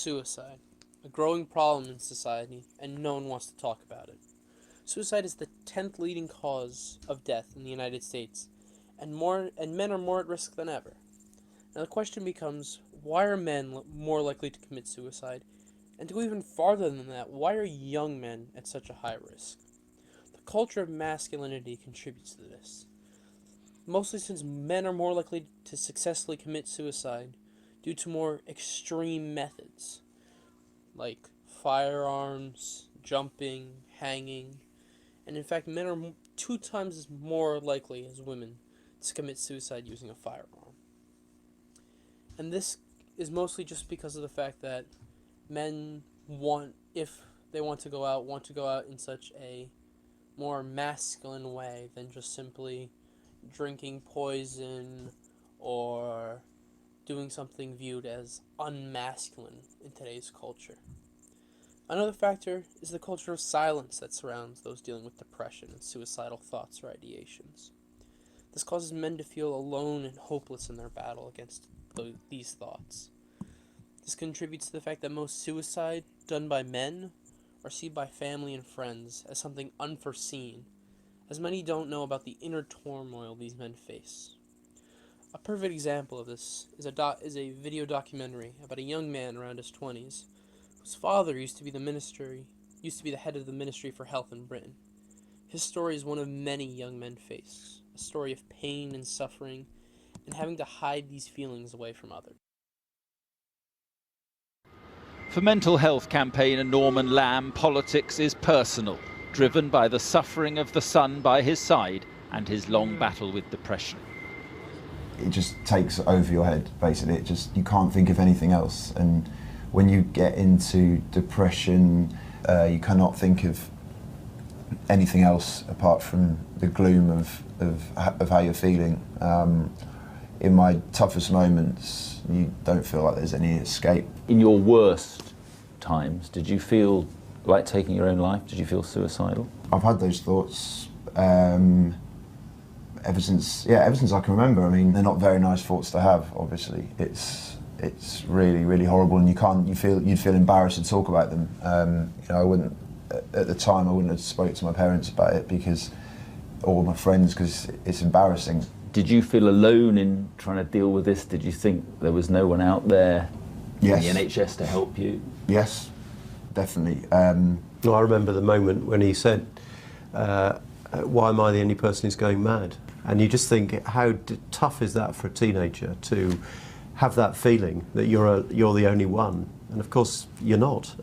Suicide, a growing problem in society, and no one wants to talk about it. Suicide is the 10th leading cause of death in the United States, and men are more at risk than ever. Now the question becomes, why are men more likely to commit suicide? And to go even farther than that, why are young men at such a high risk? The culture of masculinity contributes to this. Mostly since men are more likely to successfully commit suicide due to more extreme methods, like firearms, jumping, hanging, and in fact men are 2 times as more likely as women to commit suicide using a firearm. And this is mostly just because of the fact that men if they want to go out in such a more masculine way than just simply drinking poison or doing something viewed as unmasculine in today's culture. Another factor is the culture of silence that surrounds those dealing with depression and suicidal thoughts or ideations. This causes men to feel alone and hopeless in their battle against these thoughts. This contributes to the fact that most suicide done by men are seen by family and friends as something unforeseen, as many don't know about the inner turmoil these men face. A perfect example of this is a video documentary about a young man around his 20s whose father used to be the head of the Ministry for Health in Britain. His story is one of many young men face, a story of pain and suffering and having to hide these feelings away from others. For mental health campaigner Norman Lamb, politics is personal, driven by the suffering of the son by his side and his long battle with depression. It just takes over your head, basically. You can't think of anything else. And when you get into depression, you cannot think of anything else apart from the gloom of how you're feeling. In my toughest moments, you don't feel like there's any escape. In your worst times, did you feel like taking your own life? Did you feel suicidal? I've had those thoughts ever since I can remember. I mean, they're not very nice thoughts to have, obviously. It's really, really horrible, and you'd feel embarrassed to talk about them. At the time I wouldn't have spoke to my parents about it or my friends, because it's embarrassing. Did you feel alone in trying to deal with this? Did you think there was no one out there in the NHS to help you? Yes, definitely. Well, I remember the moment when he said, why am I the only person who's going mad? And you just think, how tough is that for a teenager to have that feeling that you're the only one? And of course, you're not.